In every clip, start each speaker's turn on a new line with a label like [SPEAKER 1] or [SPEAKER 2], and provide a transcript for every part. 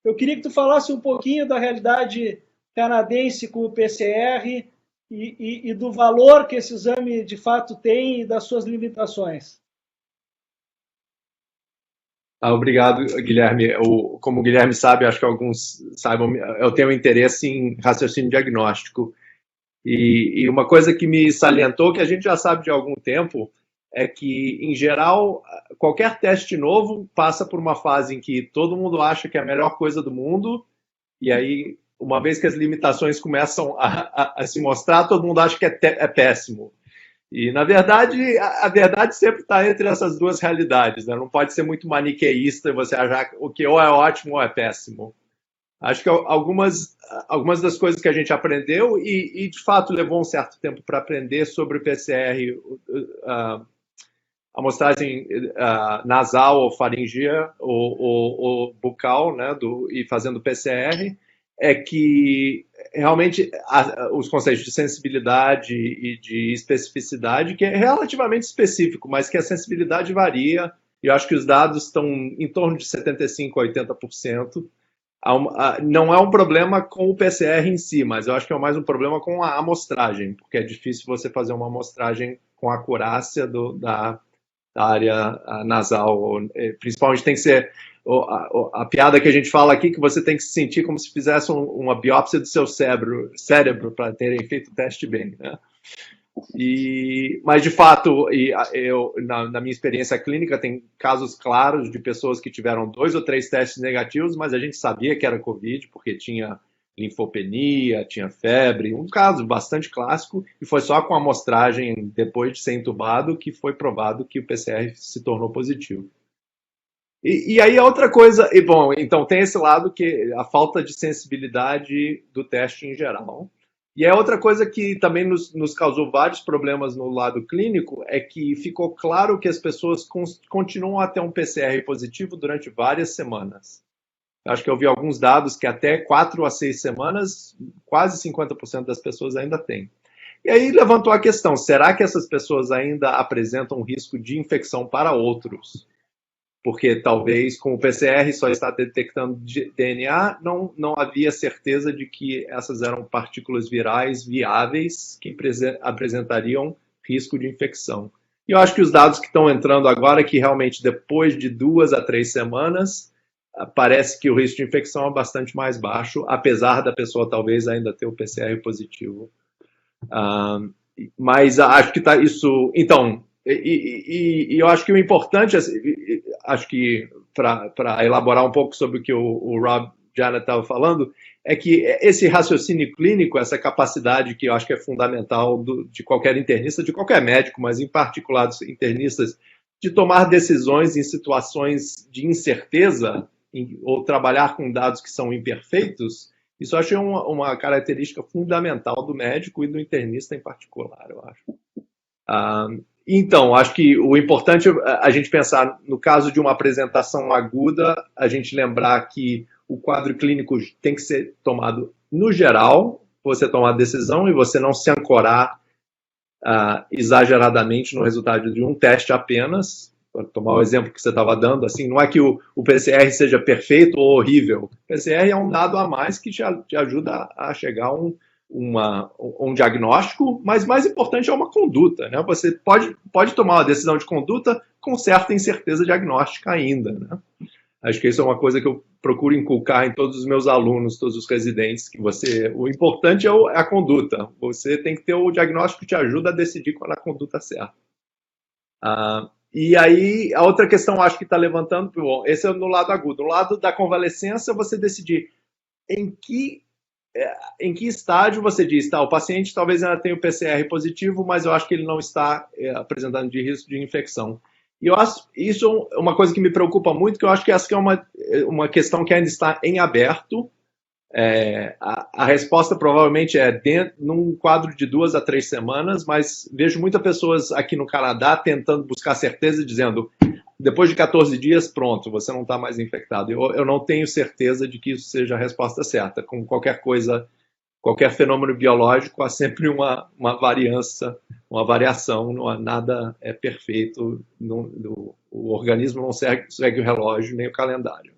[SPEAKER 1] Eu queria que tu falasse um pouquinho da realidade canadense com o PCR e do valor que esse exame de fato tem e das suas limitações.
[SPEAKER 2] Obrigado, Guilherme. Como o Guilherme sabe, acho que alguns saibam, eu tenho interesse em raciocínio diagnóstico. E uma coisa que me salientou, que a gente já sabe de algum tempo, é que, em geral, qualquer teste novo passa por uma fase em que todo mundo acha que é a melhor coisa do mundo, e aí, uma vez que as limitações começam a se mostrar, todo mundo acha que é péssimo. E, na verdade, a verdade sempre está entre essas duas realidades, né? Não pode ser muito maniqueísta você achar o que ou é ótimo ou é péssimo. Acho que algumas das coisas que a gente aprendeu, e de fato levou um certo tempo para aprender sobre o PCR, amostragem nasal ou faringea ou bucal, né, e fazendo PCR, é que realmente os conceitos de sensibilidade e de especificidade, que é relativamente específico, mas que a sensibilidade varia, e eu acho que os dados estão em torno de 75% a 80%. Não é um problema com o PCR em si, mas eu acho que é mais um problema com a amostragem, porque é difícil você fazer uma amostragem com acurácia da área nasal. Principalmente tem que ser a piada que a gente fala aqui, que você tem que se sentir como se fizesse uma biópsia do seu cérebro para terem feito o teste bem, né? Mas, de fato, na minha experiência clínica, tem casos claros de pessoas que tiveram 2 ou 3 testes negativos, mas a gente sabia que era Covid, porque tinha linfopenia, tinha febre, um caso bastante clássico, e foi só com a amostragem, depois de ser entubado, que foi provado que o PCR se tornou positivo. E aí a outra coisa, e bom, então tem esse lado que a falta de sensibilidade do teste em geral. E a outra coisa que também nos causou vários problemas no lado clínico é que ficou claro que as pessoas continuam a ter um PCR positivo durante várias semanas. Acho que eu vi alguns dados que até 4 a 6 semanas, quase 50% das pessoas ainda têm. E aí levantou a questão, será que essas pessoas ainda apresentam risco de infecção para outros? Porque talvez com o PCR só está detectando DNA, não havia certeza de que essas eram partículas virais viáveis que apresentariam risco de infecção. E eu acho que os dados que estão entrando agora, que realmente depois de 2 a 3 semanas, parece que o risco de infecção é bastante mais baixo, apesar da pessoa talvez ainda ter o PCR positivo. Mas acho que está isso... Então, e eu acho que o importante, acho que para elaborar um pouco sobre o que o Rob Janet estava falando, é que esse raciocínio clínico, essa capacidade que eu acho que é fundamental de qualquer internista, de qualquer médico, mas em particular dos internistas, de tomar decisões em situações de incerteza ou trabalhar com dados que são imperfeitos, isso eu acho uma característica fundamental do médico e do internista em particular, eu acho. Então, acho que o importante é a gente pensar, no caso de uma apresentação aguda, a gente lembrar que o quadro clínico tem que ser tomado no geral, você tomar a decisão e você não se ancorar exageradamente no resultado de um teste apenas. Para tomar o exemplo que você estava dando, assim, não é que o PCR seja perfeito ou horrível. O PCR é um dado a mais que te ajuda a chegar a um diagnóstico, mas mais importante é uma conduta, né? Você pode tomar uma decisão de conduta com certa incerteza diagnóstica ainda, né? Acho que isso é uma coisa que eu procuro inculcar em todos os meus alunos, todos os residentes, que o importante é a conduta. Você tem que ter o diagnóstico que te ajuda a decidir qual é a conduta certa. E aí, a outra questão, acho que está levantando, bom, esse é no lado agudo. No lado da convalescença, você decidir em que estágio você diz, tá, o paciente talvez ainda tenha o PCR positivo, mas eu acho que ele não está apresentando de risco de infecção. E eu acho isso é uma coisa que me preocupa muito, que eu acho que essa que é uma questão que ainda está em aberto. A resposta provavelmente é num quadro de 2 a 3 semanas, mas vejo muitas pessoas aqui no Canadá tentando buscar certeza, dizendo, depois de 14 dias, pronto, você não está mais infectado. Eu não tenho certeza de que isso seja a resposta certa. Com qualquer coisa, qualquer fenômeno biológico, há sempre uma variação, nada é perfeito, o organismo não segue o relógio nem o calendário.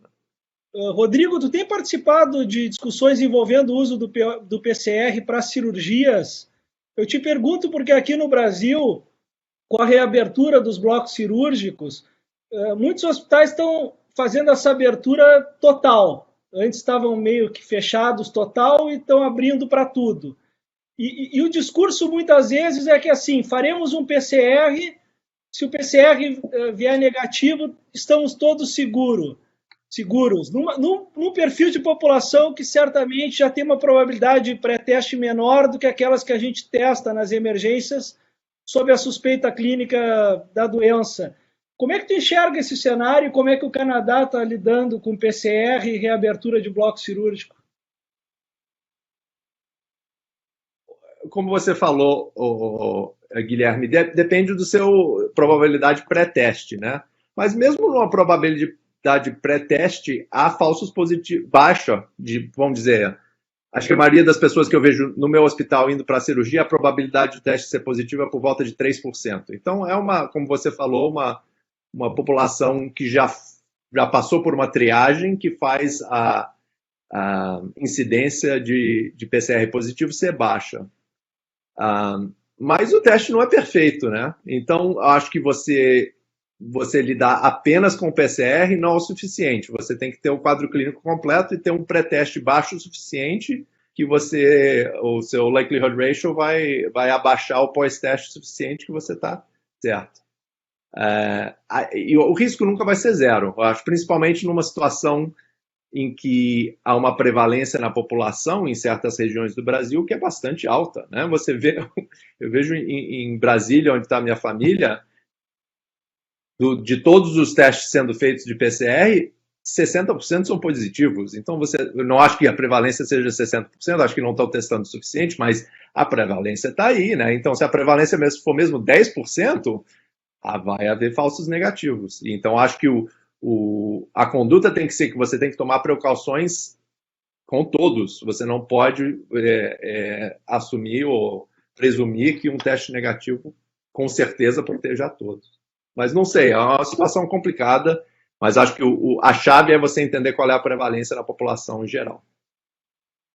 [SPEAKER 1] Rodrigo, tu tem participado de discussões envolvendo o uso do PCR para cirurgias? Eu te pergunto porque aqui no Brasil, com a reabertura dos blocos cirúrgicos, muitos hospitais estão fazendo essa abertura total. Antes estavam meio que fechados total e estão abrindo para tudo. E o discurso muitas vezes é que assim, faremos um PCR, se o PCR vier negativo, estamos todos seguros. Num perfil de população que certamente já tem uma probabilidade de pré-teste menor do que aquelas que a gente testa nas emergências sob a suspeita clínica da doença. Como é que tu enxerga esse cenário e como é que o Canadá está lidando com PCR e reabertura de bloco cirúrgico?
[SPEAKER 2] Como você falou, Guilherme, depende do seu probabilidade pré-teste, né? Mas mesmo numa probabilidade pré-teste, há falsos positivos, baixa, vamos dizer, acho que a maioria das pessoas que eu vejo no meu hospital indo para a cirurgia, a probabilidade de teste ser positivo é por volta de 3%. Então, como você falou, uma população que já passou por uma triagem que faz a incidência de PCR positivo ser baixa. Mas o teste não é perfeito, né? Então, acho que você lidar apenas com o PCR não é o suficiente. Você tem que ter o quadro clínico completo e ter um pré-teste baixo o suficiente que o seu likelihood ratio vai abaixar o pós-teste suficiente que você está certo. E o risco nunca vai ser zero. Eu acho, principalmente numa situação em que há uma prevalência na população em certas regiões do Brasil que é bastante alta, né? Eu vejo em Brasília, onde está a minha família, de todos os testes sendo feitos de PCR, 60% são positivos. Então, eu não acho que a prevalência seja 60%, acho que não estão testando o suficiente, mas a prevalência está aí, né? Então, se a prevalência for mesmo 10%, vai haver falsos negativos. Então, acho que a conduta tem que ser que você tem que tomar precauções com todos. Você não pode assumir ou presumir que um teste negativo com certeza proteja a todos. Mas não sei, é uma situação complicada, mas acho que a chave é você entender qual é a prevalência na população em geral.